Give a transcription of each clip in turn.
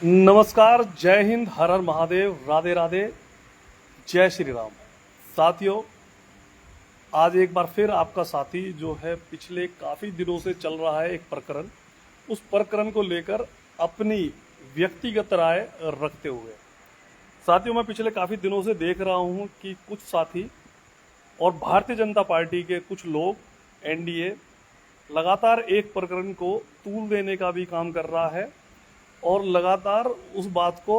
नमस्कार, जय हिंद, हर हर महादेव, राधे राधे, जय श्री राम। साथियों, आज एक बार फिर आपका साथी जो है पिछले काफ़ी दिनों से चल रहा है एक प्रकरण, उस प्रकरण को लेकर अपनी व्यक्तिगत राय रखते हुए। साथियों, मैं पिछले काफ़ी दिनों से देख रहा हूं कि कुछ साथी और भारतीय जनता पार्टी के कुछ लोग, एनडीए लगातार एक प्रकरण को तूल देने का भी काम कर रहा है और लगातार उस बात को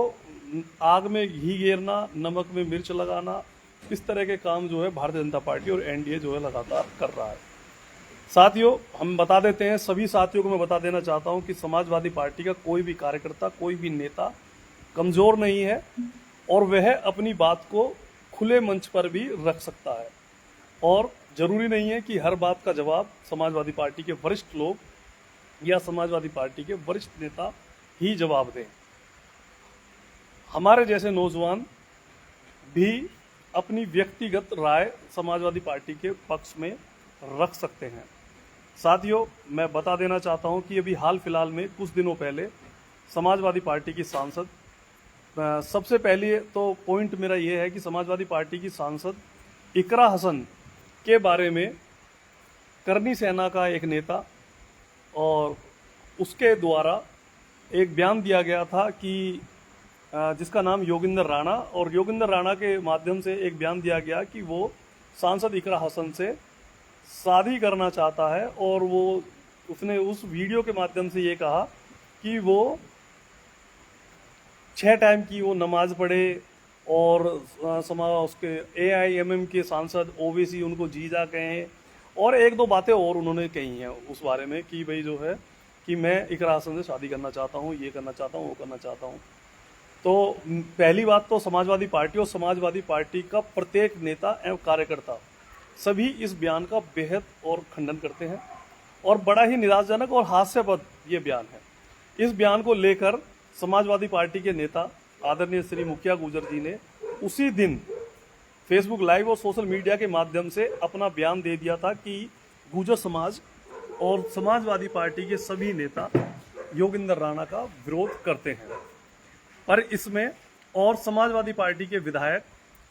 आग में घी गेरना, नमक में मिर्च लगाना, इस तरह के काम जो है भारतीय जनता पार्टी और एनडीए जो है लगातार कर रहा है। साथियों, हम बता देते हैं, सभी साथियों को मैं बता देना चाहता हूं कि समाजवादी पार्टी का कोई भी कार्यकर्ता, कोई भी नेता कमजोर नहीं है और वह अपनी बात को खुले मंच पर भी रख सकता है और जरूरी नहीं है कि हर बात का जवाब समाजवादी पार्टी के वरिष्ठ लोग या समाजवादी पार्टी के वरिष्ठ नेता ही जवाब दें। हमारे जैसे नौजवान भी अपनी व्यक्तिगत राय समाजवादी पार्टी के पक्ष में रख सकते हैं। साथियों, मैं बता देना चाहता हूं कि अभी हाल फिलहाल में कुछ दिनों पहले समाजवादी पार्टी की सांसद, सबसे पहले तो पॉइंट मेरा यह है कि समाजवादी पार्टी की सांसद इकरा हसन के बारे में करनी सेना का एक नेता और उसके द्वारा एक बयान दिया गया था कि जिसका नाम योगिंदर राणा, और योगिंदर राणा के माध्यम से एक बयान दिया गया कि वो सांसद इकरा हसन से शादी करना चाहता है और उसने उस वीडियो के माध्यम से ये कहा कि वो 6 टाइम की वो नमाज पढ़े और उसके AIMM के सांसद ओवैसी उनको जीजा कहें और एक दो बातें और उन्होंने कही हैं उस बारे में कि भाई जो है कि मैं इकरा हसन से शादी करना चाहता हूँ, ये करना चाहता हूँ, वो करना चाहता हूँ। तो पहली बात तो समाजवादी पार्टी और समाजवादी पार्टी का प्रत्येक नेता एवं कार्यकर्ता सभी इस बयान का बेहद और खंडन करते हैं और बड़ा ही निराशाजनक और हास्यास्पद ये बयान है। इस बयान को लेकर समाजवादी पार्टी के नेता आदरणीय श्री मुखिया गुजर जी ने उसी दिन फेसबुक लाइव और सोशल मीडिया के माध्यम से अपना बयान दे दिया था कि गुजर समाज और समाजवादी पार्टी के सभी नेता योगिंदर राणा का विरोध करते हैं। पर इसमें और समाजवादी पार्टी के विधायक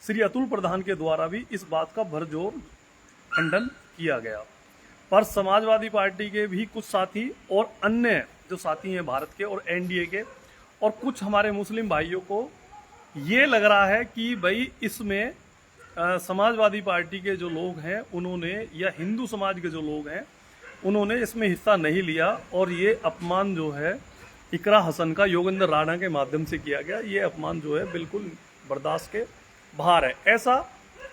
श्री अतुल प्रधान के द्वारा भी इस बात का भरजोर खंडन किया गया। पर समाजवादी पार्टी के भी कुछ साथी और अन्य जो साथी हैं भारत के और एनडीए के और कुछ हमारे मुस्लिम भाइयों को ये लग रहा है कि भाई इसमें समाजवादी पार्टी के जो लोग हैं उन्होंने, या हिंदू समाज के जो लोग हैं उन्होंने इसमें हिस्सा नहीं लिया और ये अपमान जो है इकरा हसन का योगिंदर राणा के माध्यम से किया गया, ये अपमान जो है बिल्कुल बर्दाश्त के बाहर है। ऐसा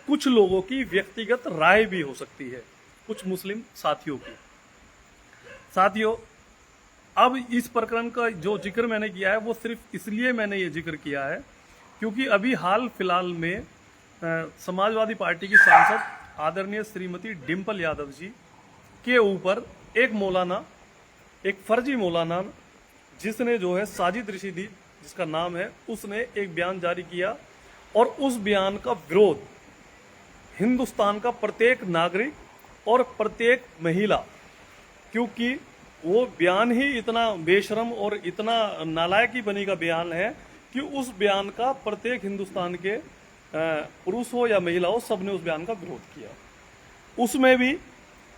कुछ लोगों की व्यक्तिगत राय भी हो सकती है, कुछ मुस्लिम साथियों की। साथियों, अब इस प्रकरण का जो जिक्र मैंने किया है वो सिर्फ इसलिए मैंने ये जिक्र किया है क्योंकि अभी हाल फिलहाल में समाजवादी पार्टी की सांसद आदरणीय श्रीमती डिम्पल यादव जी के ऊपर एक मौलाना, एक फर्जी मौलाना जिसने जो है साजिद रशीदी जिसका नाम है, उसने एक बयान जारी किया और उस बयान का विरोध हिंदुस्तान का प्रत्येक नागरिक और प्रत्येक महिला, क्योंकि वो बयान ही इतना बेशरम और इतना नालायकी बनी का बयान है कि उस बयान का प्रत्येक हिंदुस्तान के पुरुष हो या महिला हो, सबने उस बयान का विरोध किया। उसमें भी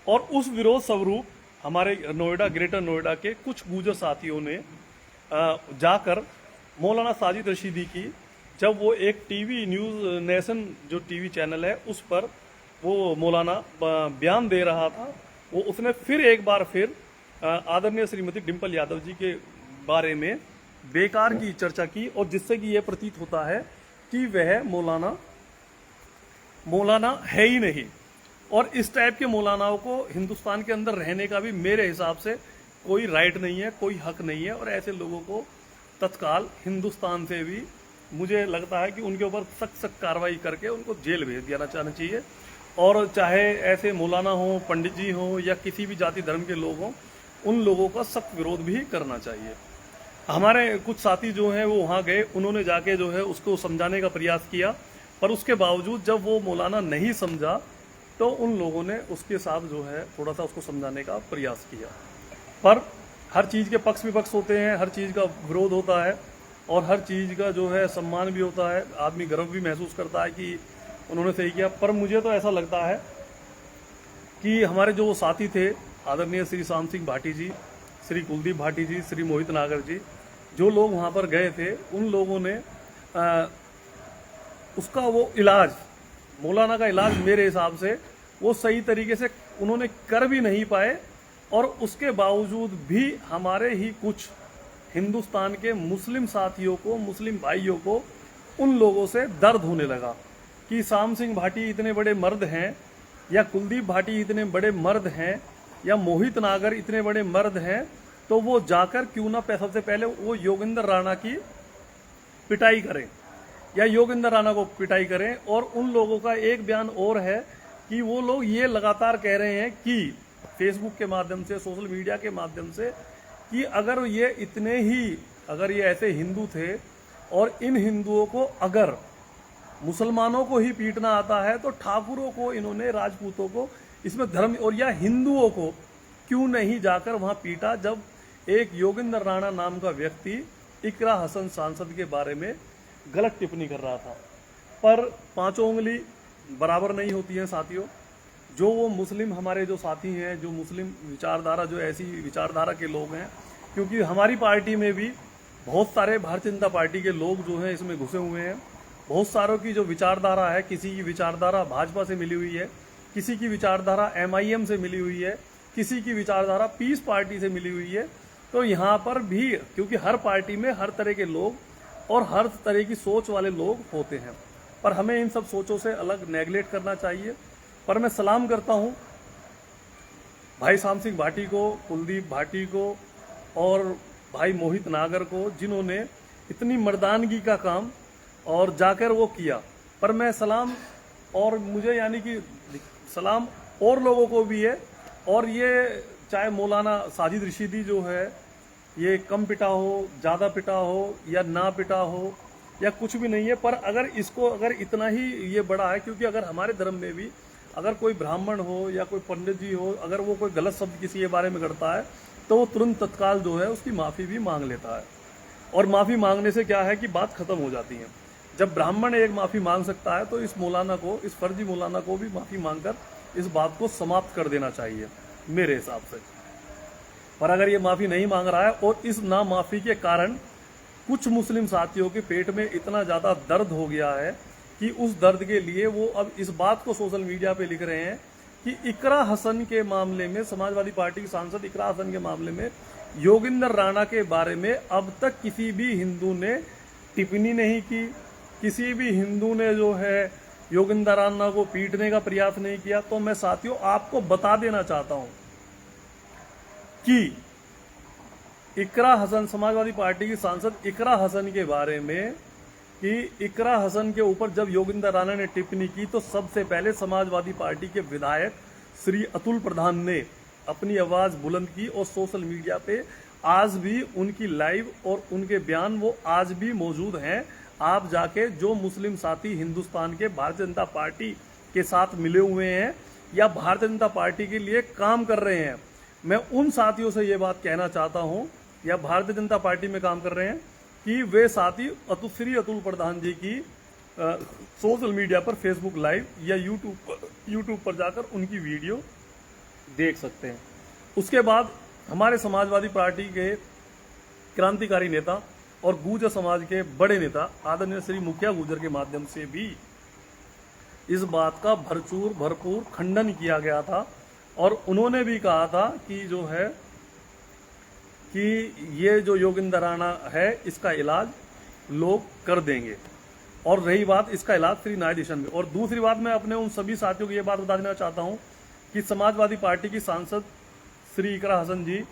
और उस विरोध स्वरूप हमारे नोएडा, ग्रेटर नोएडा के कुछ गुजर साथियों ने जाकर मौलाना साजिद रशीदी की, जब वो एक टीवी न्यूज़ नेशन जो टीवी चैनल है उस पर वो मौलाना बयान दे रहा था, वो उसने फिर एक बार फिर आदरणीय श्रीमती डिम्पल यादव जी के बारे में बेकार की चर्चा की और जिससे कि ये प्रतीत होता है कि वह मौलाना है ही नहीं। और इस टाइप के मौलानाओं को हिंदुस्तान के अंदर रहने का भी मेरे हिसाब से कोई राइट नहीं है, कोई हक नहीं है और ऐसे लोगों को तत्काल हिंदुस्तान से भी मुझे लगता है कि उनके ऊपर सख्त कार्रवाई करके उनको जेल भेज दिया जाना चाहिए। और चाहे ऐसे मौलाना हो, पंडित जी हो या किसी भी जाति धर्म के लोग हों, उन लोगों का सख्त विरोध भी करना चाहिए। हमारे कुछ साथी जो हैं वो वहाँ गए, उन्होंने जाके जो है उसको समझाने का प्रयास किया, पर उसके बावजूद जब वो मौलाना नहीं समझा तो उन लोगों ने उसके साथ जो है थोड़ा सा उसको समझाने का प्रयास किया। पर हर चीज़ के पक्ष विपक्ष होते हैं, हर चीज़ का विरोध होता है और हर चीज़ का जो है सम्मान भी होता है, आदमी गर्व भी महसूस करता है कि उन्होंने सही किया। पर मुझे तो ऐसा लगता है कि हमारे जो साथी थे, आदरणीय श्री श्याम सिंह भाटी जी, श्री कुलदीप भाटी जी, श्री मोहित नागर जी, जो लोग वहाँ पर गए थे, उन लोगों ने उसका वो इलाज, मौलाना का इलाज मेरे हिसाब से वो सही तरीके से उन्होंने कर भी नहीं पाए। और उसके बावजूद भी हमारे ही कुछ हिंदुस्तान के मुस्लिम साथियों को, मुस्लिम भाइयों को उन लोगों से दर्द होने लगा कि श्याम सिंह भाटी इतने बड़े मर्द हैं, या कुलदीप भाटी इतने बड़े मर्द हैं, या मोहित नागर इतने बड़े मर्द हैं, तो वो जाकर क्यों ना सबसे पहले वो योगेंद्र राणा की पिटाई करें, या योगेंद्र राणा को पिटाई करें। और उन लोगों का एक बयान और है कि वो लोग ये लगातार कह रहे हैं कि फेसबुक के माध्यम से, सोशल मीडिया के माध्यम से, कि अगर ये इतने ही, अगर ये ऐसे हिंदू थे और इन हिंदुओं को अगर मुसलमानों को ही पीटना आता है तो ठाकुरों को, इन्होंने राजपूतों को इसमें धर्म, और या हिंदुओं को क्यों नहीं जाकर वहां पीटा, जब एक योगेंद्र राणा नाम का व्यक्ति इकरा हसन सांसद के बारे में गलत टिप्पणी कर रहा था। पर पांचों उंगली बराबर नहीं होती हैं साथियों। जो वो मुस्लिम हमारे जो साथी हैं, जो मुस्लिम विचारधारा, जो ऐसी विचारधारा के लोग हैं, क्योंकि हमारी पार्टी में भी बहुत सारे भारतीय जनता पार्टी के लोग जो हैं इसमें घुसे हुए हैं। बहुत सारों की जो विचारधारा है, किसी की विचारधारा भाजपा से मिली हुई है, किसी की विचारधारा MIM से मिली हुई है, किसी की विचारधारा पीस पार्टी से मिली हुई है। तो यहाँ पर भी, क्योंकि हर पार्टी में हर तरह के लोग और हर तरह की सोच वाले लोग होते हैं, पर हमें इन सब सोचों से अलग नेगलेक्ट करना चाहिए। पर मैं सलाम करता हूँ भाई श्याम सिंह भाटी को, कुलदीप भाटी को और भाई मोहित नागर को, जिन्होंने इतनी मर्दानगी का काम और जाकर वो किया। पर मैं सलाम, और मुझे यानी कि सलाम और लोगों को भी है। और ये चाहे मौलाना साजिद रशीदी जो है, ये कम पिटा हो, ज़्यादा पिटा हो, या ना पिटा हो, या कुछ भी नहीं है, पर अगर इसको, अगर इतना ही ये बड़ा है, क्योंकि अगर हमारे धर्म में भी अगर कोई ब्राह्मण हो या कोई पंडित जी हो, अगर वो कोई गलत शब्द किसी के बारे में करता है तो वो तुरंत तत्काल जो है उसकी माफ़ी भी मांग लेता है। और माफ़ी मांगने से क्या है कि बात खत्म हो जाती है। जब ब्राह्मण एक माफ़ी मांग सकता है तो इस मौलाना को, इस फर्जी मौलाना को भी माफ़ी मांगकर इस बात को समाप्त कर देना चाहिए मेरे हिसाब से। पर अगर ये माफ़ी नहीं मांग रहा है, और इस ना माफ़ी के कारण कुछ मुस्लिम साथियों के पेट में इतना ज़्यादा दर्द हो गया है कि उस दर्द के लिए वो अब इस बात को सोशल मीडिया पे लिख रहे हैं कि इकरा हसन के मामले में, समाजवादी पार्टी की सांसद इकरा हसन के मामले में योगेंद्र राणा के बारे में अब तक किसी भी हिंदू ने टिप्पणी नहीं की, किसी भी हिंदू ने जो है योगेंद्र राणा को पीटने का प्रयास नहीं किया। तो मैं साथियों आपको बता देना चाहता हूं कि इकरा हसन, समाजवादी पार्टी की सांसद इकरा हसन के बारे में, कि इकरा हसन के ऊपर जब योगेंद्र राणा ने टिप्पणी की तो सबसे पहले समाजवादी पार्टी के विधायक श्री अतुल प्रधान ने अपनी आवाज बुलंद की, और सोशल मीडिया पे आज भी उनकी लाइव और उनके बयान वो आज भी मौजूद हैं। आप जाके जो मुस्लिम साथी हिंदुस्तान के भारतीय जनता पार्टी के साथ मिले हुए हैं या भारतीय जनता पार्टी के लिए काम कर रहे हैं, मैं उन साथियों से ये बात कहना चाहता हूं, या भारतीय जनता पार्टी में काम कर रहे हैं, कि वे साथी श्री अतुल प्रधान जी की सोशल मीडिया पर, फेसबुक लाइव या यूट्यूब पर जाकर उनकी वीडियो देख सकते हैं। उसके बाद हमारे समाजवादी पार्टी के क्रांतिकारी नेता और गुर्जर समाज के बड़े नेता आदरणीय श्री मुखिया गुर्जर के माध्यम से भी इस बात का भरपूर खंडन किया गया था, और उन्होंने भी कहा था कि जो है कि ये जो योगेंद्र राणा है इसका इलाज लोग कर देंगे। और रही बात इसका इलाज श्री न्यायाधीशन में। और दूसरी बात, मैं अपने उन सभी साथियों को ये बात बता देना चाहता हूं कि समाजवादी पार्टी की सांसद श्री इकरा हसन जी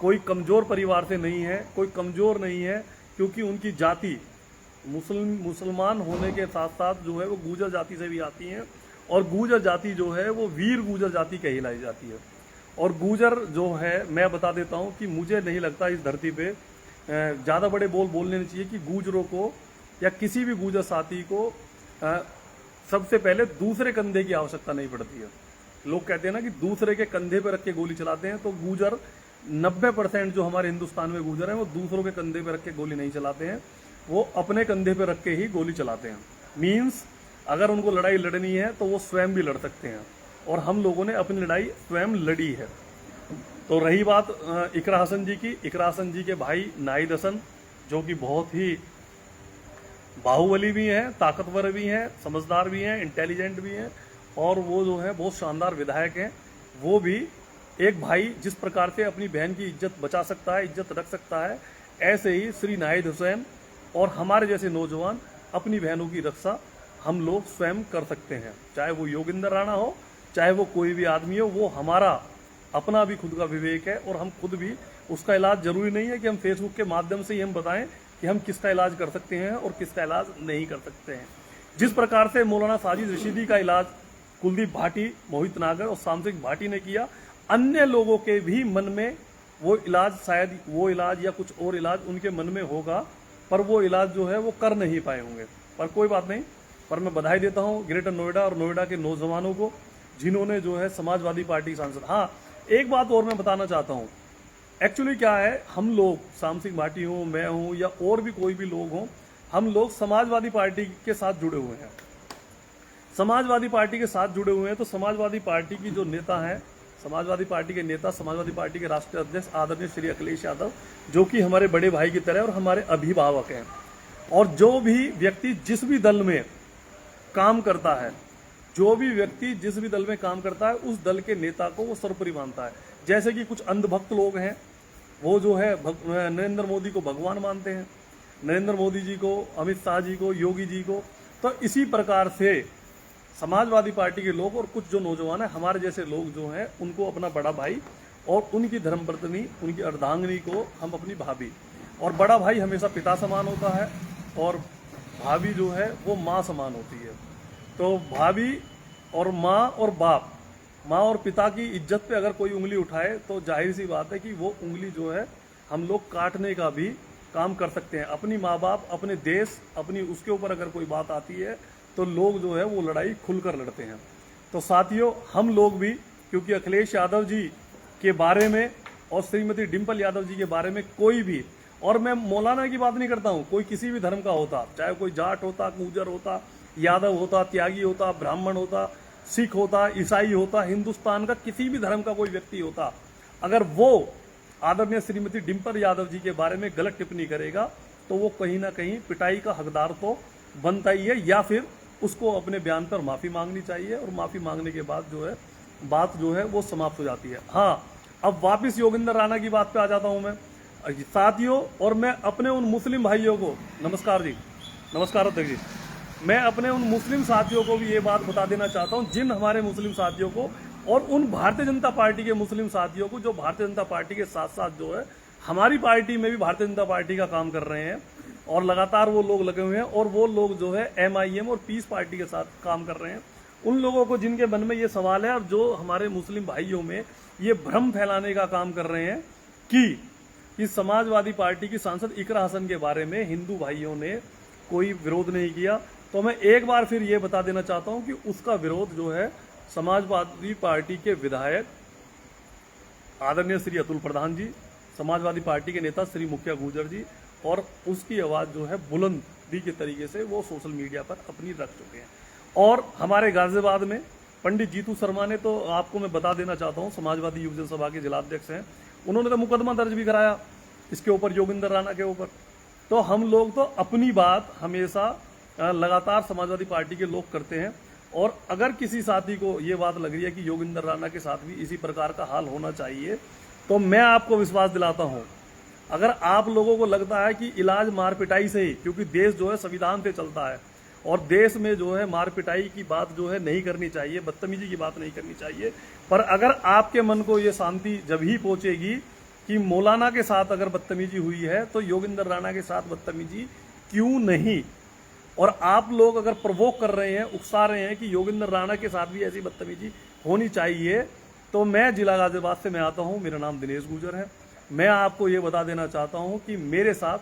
कोई कमजोर परिवार से नहीं है, कोई कमजोर नहीं है, क्योंकि उनकी जाति मुसलमान होने के साथ साथ जो है वो गुर्जर जाति से भी आती हैं, और गुर्जर जाति जो है वो वीर गुर्जर जाति कहलाई जाती है। और गुर्जर जो है, मैं बता देता हूं कि मुझे नहीं लगता इस धरती पे ज़्यादा बड़े बोलने नहीं चाहिए कि गुर्जरों को या किसी भी गुर्जर साथी को सबसे पहले दूसरे कंधे की आवश्यकता नहीं पड़ती है। लोग कहते हैं ना कि दूसरे के कंधे पर रख के गोली चलाते हैं, तो गुर्जर 90% जो हमारे हिंदुस्तान में गुर्जर हैं वो दूसरों के कंधे पर रख के गोली नहीं चलाते हैं। वो अपने कंधे पे रख के ही गोली चलाते हैं। मीन्स अगर उनको लड़ाई लड़नी है तो वो स्वयं भी लड़ सकते हैं, और हम लोगों ने अपनी लड़ाई स्वयं लड़ी है। तो रही बात इकरा हसन जी की, इकरा हसन जी के भाई नाहिद हसन, जो कि बहुत ही बाहुबली भी हैं, ताकतवर भी हैं, समझदार भी हैं, इंटेलिजेंट भी हैं, और वो जो है बहुत शानदार विधायक हैं। वो भी एक भाई जिस प्रकार से अपनी बहन की इज्जत बचा सकता है, इज्जत रख सकता है, ऐसे ही श्री नाहिद हुसैन और हमारे जैसे नौजवान अपनी बहनों की रक्षा हम लोग स्वयं कर सकते हैं। चाहे वो योगिंदर राणा हो, चाहे वो कोई भी आदमी हो, वो हमारा अपना भी खुद का विवेक है, और हम खुद भी उसका इलाज जरूरी नहीं है कि हम फेसबुक के माध्यम से ही हम बताएं कि हम किसका इलाज कर सकते हैं और किसका इलाज नहीं कर सकते हैं। जिस प्रकार से मौलाना साजिद रशीदी का इलाज कुलदीप भाटी, मोहित नागर और सामसिक भाटी ने किया, अन्य लोगों के भी मन में वो इलाज, शायद वो इलाज या कुछ और इलाज उनके मन में होगा, पर वो इलाज जो है वो कर नहीं पाए होंगे। पर कोई बात नहीं, पर मैं बधाई देता हूँ ग्रेटर नोएडा और नोएडा के नौजवानों को, जिन्होंने जो है समाजवादी पार्टी सांसद। हाँ, एक बात और मैं बताना चाहता हूँ। एक्चुअली क्या है, हम लोग, शाम सिंह भाटी हूँ, मैं हूँ, या और भी कोई भी लोग हों, हम लोग समाजवादी पार्टी के साथ जुड़े हुए हैं। समाजवादी पार्टी के साथ जुड़े हुए हैं, तो समाजवादी पार्टी की जो नेता हैं, समाजवादी पार्टी के नेता, समाजवादी पार्टी के राष्ट्रीय अध्यक्ष आदरणीय श्री अखिलेश यादव, जो कि हमारे बड़े भाई की तरह और हमारे अभिभावक हैं, और जो भी व्यक्ति जिस भी दल में काम करता है, जो भी व्यक्ति जिस भी दल में काम करता है, उस दल के नेता को वो सर्वोपरि मानता है। जैसे कि कुछ अंधभक्त लोग हैं, वो जो है नरेंद्र मोदी को भगवान मानते हैं, नरेंद्र मोदी जी को, अमित शाह जी को, योगी जी को। तो इसी प्रकार से समाजवादी पार्टी के लोग और कुछ जो नौजवान हैं, हमारे जैसे लोग जो हैं, उनको अपना बड़ा भाई और उनकी धर्मपत्नी, उनकी अर्धांगिनी को हम अपनी भाभी, और बड़ा भाई हमेशा पिता समान होता है और भाभी जो है वो माँ समान होती है। तो भाभी और माँ और बाप, माँ और पिता की इज्जत पे अगर कोई उंगली उठाए तो जाहिर सी बात है कि वो उंगली जो है हम लोग काटने का भी काम कर सकते हैं। अपनी माँ बाप, अपने देश, अपनी उसके ऊपर अगर कोई बात आती है तो लोग जो है वो लड़ाई खुलकर लड़ते हैं। तो साथियों, हम लोग भी, क्योंकि अखिलेश यादव जी के बारे में और श्रीमती डिम्पल यादव जी के बारे में कोई भी, और मैं मौलाना की बात नहीं करता हूँ, कोई किसी भी धर्म का होता, चाहे कोई जाट होता, गुर्जर होता, यादव होता, त्यागी होता, ब्राह्मण होता, सिख होता, ईसाई होता, हिंदुस्तान का किसी भी धर्म का कोई व्यक्ति होता, अगर वो आदरणीय श्रीमती डिम्पल यादव जी के बारे में गलत टिप्पणी करेगा तो वो कहीं ना कहीं पिटाई का हकदार तो बनता ही है, या फिर उसको अपने बयान पर माफ़ी मांगनी चाहिए, और माफ़ी मांगने के बाद जो है बात जो है वो समाप्त हो जाती है। हाँ, अब वापस योगिंदर राणा की बात पे आ जाता हूँ मैं साथियों, और मैं अपने उन मुस्लिम भाइयों को, नमस्कार जी, नमस्कार अध्यक्ष जी, मैं अपने उन मुस्लिम साथियों को भी ये बात बता देना चाहता हूँ, जिन हमारे मुस्लिम साथियों को और उन भारतीय जनता पार्टी के मुस्लिम साथियों को जो भारतीय जनता पार्टी के साथ साथ जो है हमारी पार्टी में भी भारतीय जनता पार्टी का काम कर रहे हैं, और लगातार वो लोग लगे हुए हैं, और वो लोग जो है MIM और पीस पार्टी के साथ काम कर रहे हैं। उन लोगों को जिनके मन में ये सवाल है, और जो हमारे मुस्लिम भाइयों में ये भ्रम फैलाने का काम कर रहे हैं कि इस समाजवादी पार्टी की सांसद इकरा हसन के बारे में हिंदू भाइयों ने कोई विरोध नहीं किया, तो मैं एक बार फिर ये बता देना चाहता हूं कि उसका विरोध जो है समाजवादी पार्टी के विधायक आदरणीय श्री अतुल प्रधान जी, समाजवादी पार्टी के नेता श्री मुखिया गुर्जर जी, और उसकी आवाज़ जो है बुलंदी के तरीके से वो सोशल मीडिया पर अपनी रख चुके हैं। और हमारे गाजियाबाद में पंडित जीतू शर्मा ने, तो आपको मैं बता देना चाहता हूँ, समाजवादी युवजन सभा के जिलाध्यक्ष हैं, उन्होंने तो मुकदमा दर्ज भी कराया इसके ऊपर, योगिंदर राणा के ऊपर। तो हम लोग तो अपनी बात हमेशा लगातार समाजवादी पार्टी के लोग करते हैं, और अगर किसी साथी को ये बात लग रही है कि योगिंदर राणा के साथ भी इसी प्रकार का हाल होना चाहिए, तो मैं आपको विश्वास दिलाता हूं, अगर आप लोगों को लगता है कि इलाज मार पिटाई से ही, क्योंकि देश जो है संविधान से चलता है, और देश में जो है मार पिटाई की बात जो है नहीं करनी चाहिए, बदतमीजी की बात नहीं करनी चाहिए, पर अगर आपके मन को ये शांति जब ही पहुंचेगी कि मौलाना के साथ अगर बदतमीजी हुई है तो योगिंदर राणा के साथ बदतमीजी क्यों नहीं, और आप लोग अगर प्रवोक कर रहे हैं, उकसा रहे हैं कि योगिंदर राणा के साथ भी ऐसी बदतमीजी होनी चाहिए, तो मैं जिला गाजियाबाद से मैं आता हूं, मेरा नाम दिनेश गुर्जर है। मैं आपको ये बता देना चाहता हूं कि मेरे साथ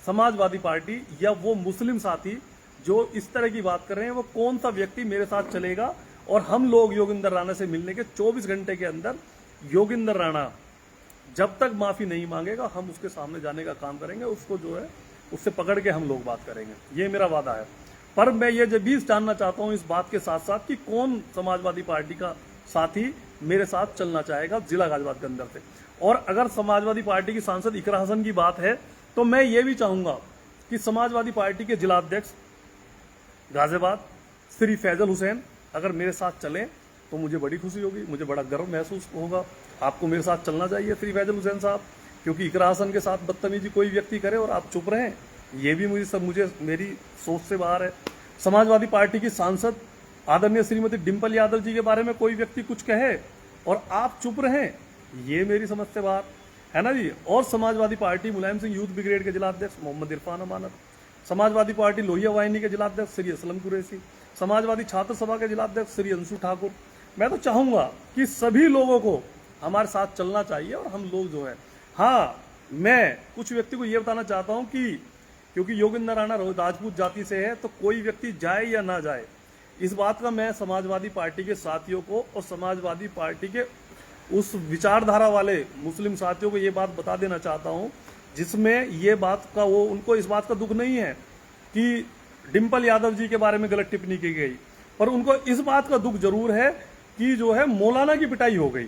समाजवादी पार्टी या वो मुस्लिम साथी जो इस तरह की बात कर रहे हैं, वो कौन सा व्यक्ति मेरे साथ चलेगा, और हम लोग योगिंदर राणा से मिलने के 24 घंटे के अंदर योगिंदर राणा जब तक माफी नहीं मांगेगा हम उसके सामने जाने का काम करेंगे, उसको जो है उससे पकड़ के हम लोग बात करेंगे, ये मेरा वादा है। पर मैं ये जब भी जानना चाहता हूँ इस बात के साथ साथ कि कौन समाजवादी पार्टी का साथी मेरे साथ चलना चाहेगा जिला गाजियाबाद के अंदर से। और अगर समाजवादी पार्टी की सांसद इकरा हसन की बात है तो मैं ये भी चाहूंगा कि समाजवादी पार्टी के जिला अध्यक्ष गाजियाबाद श्री फैजल हुसैन अगर मेरे साथ चलें तो मुझे बड़ी खुशी होगी, मुझे बड़ा गर्व महसूस होगा। आपको मेरे साथ चलना चाहिए श्री फैजल हुसैन साहब, क्योंकि इकरा हसन के साथ बदतमीजी कोई व्यक्ति करे और आप चुप रहें, ये भी मुझे मेरी सोच से बाहर है। समाजवादी पार्टी की सांसद आदरणीय श्रीमती डिम्पल यादव जी के बारे में कोई व्यक्ति कुछ कहे और आप चुप रहें, ये मेरी समझ से बाहर है ना जी। और Samajwadi party Mulayam Singh youth brigade के जिला अध्यक्ष मोहम्मद इरफान अमानत, समाजवादी पार्टी लोहिया वाहिनी के जिला अध्यक्ष श्री असलम कुरैशी, समाजवादी छात्र सभा के जिला अध्यक्ष श्री अंशु ठाकुर। मैं तो चाहूंगा कि सभी लोगों को हमारे साथ चलना चाहिए और हम लोग जो है, हाँ मैं कुछ व्यक्ति को यह बताना चाहता हूं कि क्योंकि योगेंद्र राणा राजपूत जाति से है तो कोई व्यक्ति जाए या ना जाए, इस बात का मैं समाजवादी पार्टी के साथियों को और समाजवादी पार्टी के उस विचारधारा वाले मुस्लिम साथियों को ये बात बता देना चाहता हूं जिसमें ये बात का वो उनको इस बात का दुख नहीं है कि डिम्पल यादव जी के बारे में गलत टिप्पणी की गई, पर उनको इस बात का दुख जरूर है कि जो है मौलाना की पिटाई हो गई।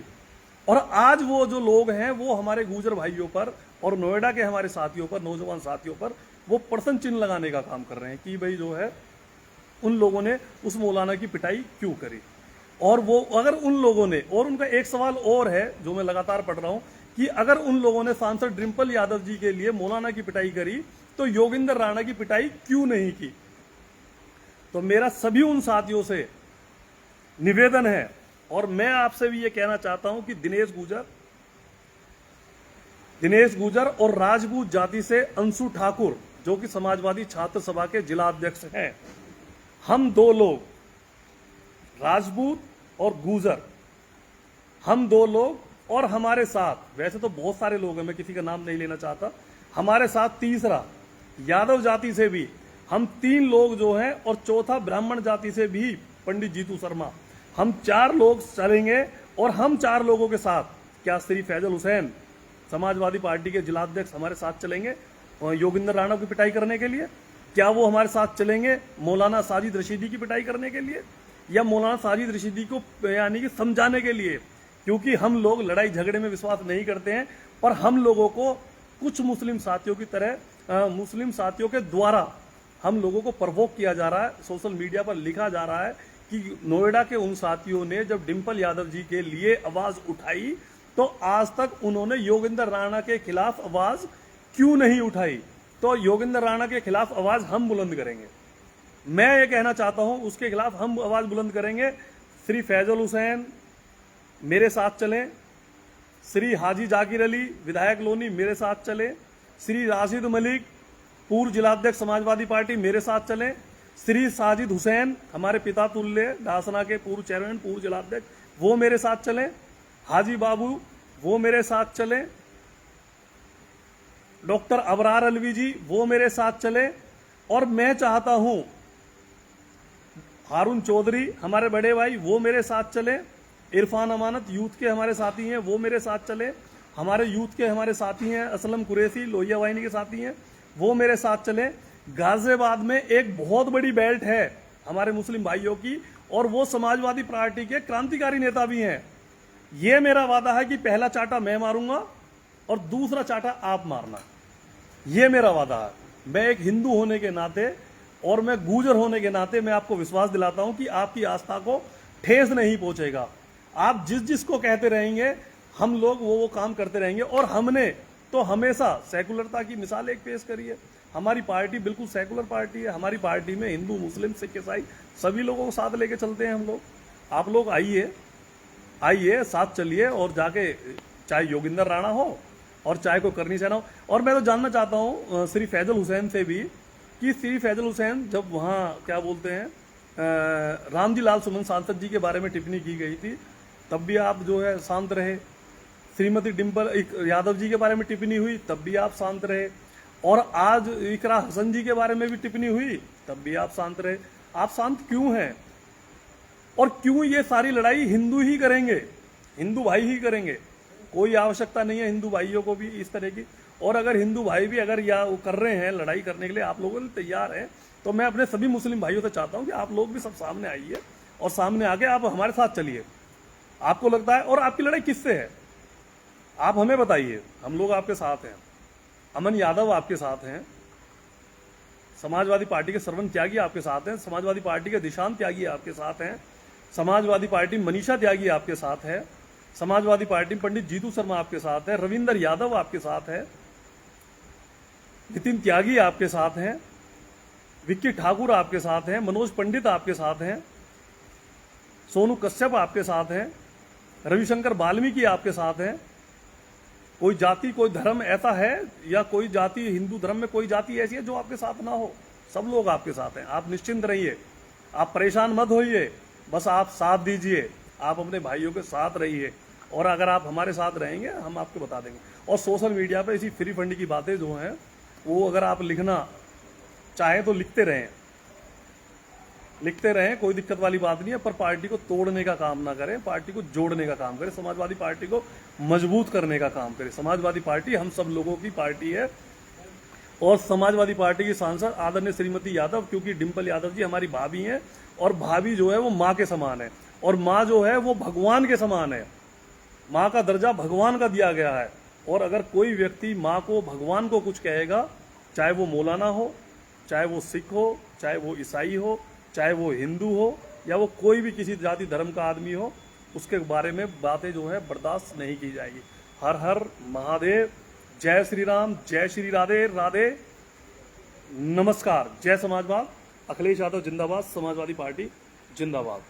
और आज वो जो लोग हैं वो हमारे गुजर भाइयों पर और नोएडा के हमारे साथियों पर, नौजवान साथियों पर वो प्रश्न चिन्ह लगाने का काम कर रहे हैं कि भाई जो है उन लोगों ने उस मौलाना की पिटाई क्यों करी। और वो अगर उन लोगों ने, और उनका एक सवाल और है जो मैं लगातार पढ़ रहा हूं कि अगर उन लोगों ने सांसद डिम्पल यादव जी के लिए मौलाना की पिटाई करी तो योगेंद्र राणा की पिटाई क्यों नहीं की। तो मेरा सभी उन साथियों से निवेदन है और मैं आपसे भी ये कहना चाहता हूं कि दिनेश गुजर और राजपूत जाति से अंशु ठाकुर जो कि समाजवादी छात्र सभा के जिला अध्यक्ष हैं, हम दो लोग राजपूत और गुजर, हम दो लोग और हमारे साथ वैसे तो बहुत सारे लोग हैं, मैं किसी का नाम नहीं लेना चाहता, हमारे साथ तीसरा यादव जाति से भी हम 3 लोग जो हैं और चौथा ब्राह्मण जाति से भी पंडित जीतू शर्मा, हम 4 लोग चलेंगे। और हम 4 लोगों के साथ क्या श्री फैजल हुसैन समाजवादी पार्टी के जिला अध्यक्ष हमारे साथ चलेंगे योगेंद्र राणा की पिटाई करने के लिए? क्या वो हमारे साथ चलेंगे मौलाना साजिद रशीदी की पिटाई करने के लिए या मौलाना साजिद रशीदी को यानी कि समझाने के लिए? क्योंकि हम लोग लड़ाई झगड़े में विश्वास नहीं करते हैं, पर हम लोगों को कुछ मुस्लिम साथियों की तरह मुस्लिम साथियों के द्वारा हम लोगों को प्रवोक किया जा रहा है, सोशल मीडिया पर लिखा जा रहा है कि नोएडा के उन साथियों ने जब डिम्पल यादव जी के लिए आवाज उठाई तो आज तक उन्होंने योगेंद्र राणा के खिलाफ आवाज क्यों नहीं उठाई। तो योगेंद्र राणा के खिलाफ आवाज हम बुलंद करेंगे, मैं ये कहना चाहता हूं उसके खिलाफ हम आवाज बुलंद करेंगे। श्री फैजल हुसैन मेरे साथ चलें, श्री हाजी जाकिर अली विधायक लोनी मेरे साथ चले, श्री राशिद मलिक पूर्व जिलाध्यक्ष समाजवादी पार्टी मेरे साथ चलें, श्री साजिद हुसैन हमारे पिता तुल्य दासना के पूर्व चेयरमैन पूर्व जिलाध्यक्ष वो मेरे साथ चलें, हाजी बाबू वो मेरे साथ चलें, डॉक्टर अबरार अलवी जी वो मेरे साथ चले। और मैं चाहता हूं हारून चौधरी हमारे बड़े भाई वो मेरे साथ चले, इरफान अमानत यूथ के हमारे साथी हैं वो मेरे साथ चले, हमारे यूथ के हमारे साथी हैं असलम कुरैशी लोहिया वाहिनी के साथी हैं वो मेरे साथ चले। गाजियाबाद में एक बहुत बड़ी बेल्ट है हमारे मुस्लिम भाइयों की और वो समाजवादी पार्टी के क्रांतिकारी नेता भी हैं। ये मेरा वादा है कि पहला चाटा मैं मारूंगा और दूसरा चाटा आप मारना, ये मेरा वादा है। मैं एक हिंदू होने के नाते और मैं गुजर होने के नाते मैं आपको विश्वास दिलाता हूं कि आपकी आस्था को ठेस नहीं पहुंचेगा। आप जिस को कहते रहेंगे हम लोग वो काम करते रहेंगे। और हमने तो हमेशा सेकुलरता की मिसाल एक पेश करी है, हमारी पार्टी बिल्कुल सेकुलर पार्टी है, हमारी पार्टी में हिंदू मुस्लिम सिख ईसाई सभी लोगों को साथ लेके चलते हैं हम लोग। आप लोग आइए साथ चलिए और जाके चाहे योगेंद्र राणा हो और चाहे कोई करनी सेना हो। और मैं तो जानना चाहता हूं श्री फैजल हुसैन से भी कि श्री फैजल हुसैन जब वहां क्या बोलते हैं रामजी लाल सुमन सांसद जी के बारे में टिप्पणी की गई थी तब भी आप जो है शांत रहे, श्रीमती डिम्पल यादव जी के बारे में टिप्पणी हुई तब भी आप शांत रहे, और आज इकरा हसन जी के बारे में भी टिप्पणी हुई तब भी आप शांत रहे। आप शांत क्यों हैं? और क्यों ये सारी लड़ाई हिंदू ही करेंगे, हिंदू भाई ही करेंगे? कोई आवश्यकता नहीं है हिंदू भाइयों को भी इस तरह की। और अगर हिंदू भाई भी अगर या वो कर रहे हैं लड़ाई करने के लिए, आप लोगों ने तैयार है, तो मैं अपने सभी मुस्लिम भाइयों से चाहता हूं कि आप लोग भी सब सामने आइए और सामने आके आप हमारे साथ चलिए। आपको लगता है, और आपकी लड़ाई किससे है आप हमें बताइए, हम लोग आपके साथ हैं। अमन यादव आपके साथ हैं, समाजवादी पार्टी के श्रवण त्यागी आपके साथ हैं, समाजवादी पार्टी के दिशांत त्यागी आपके साथ हैं, समाजवादी पार्टी मनीषा त्यागी आपके साथ है, समाजवादी पार्टी पंडित जीतू शर्मा आपके साथ है, रविंदर यादव आपके साथ है, नितिन त्यागी आपके साथ हैं, विक्की ठाकुर आपके साथ हैं, मनोज पंडित आपके साथ हैं, सोनू कश्यप आपके साथ हैं, रविशंकर वाल्मीकि आपके साथ हैं। कोई जाति कोई धर्म ऐसा है या कोई जाति, हिंदू धर्म में कोई जाति ऐसी है जो आपके साथ ना हो? सब लोग आपके साथ हैं। आप निश्चिंत रहिए, आप परेशान मत होइए, बस आप साथ दीजिए, आप अपने भाइयों के साथ रहिए, और अगर आप हमारे साथ रहेंगे हम आपको बता देंगे। और सोशल मीडिया पे इसी फ्री फंड की बातें जो हैं वो अगर आप लिखना चाहें तो लिखते रहें, कोई दिक्कत वाली बात नहीं है, पर पार्टी को तोड़ने का काम ना करें, पार्टी को जोड़ने का काम करें, समाजवादी पार्टी को मजबूत करने का काम करें। समाजवादी पार्टी हम सब लोगों की पार्टी है, और समाजवादी पार्टी की सांसद आदरणीय श्रीमती यादव, क्योंकि डिम्पल यादव जी हमारी भाभी हैं, और भाभी जो है वो माँ के समान है, और माँ जो है वो भगवान के समान है। माँ का दर्जा भगवान का दिया गया है, और अगर कोई व्यक्ति माँ को, भगवान को कुछ कहेगा, चाहे वो मौलाना हो, चाहे वो सिख हो, चाहे वो ईसाई हो, चाहे वो हिंदू हो, या वो कोई भी किसी जाति धर्म का आदमी हो, उसके बारे में बातें जो है बर्दाश्त नहीं की जाएगी। हर हर महादेव, जय श्री राम, जय श्री राधे राधे, नमस्कार, जय समाजवाद। अखिलेश यादव जिंदाबाद, समाजवादी पार्टी जिंदाबाद।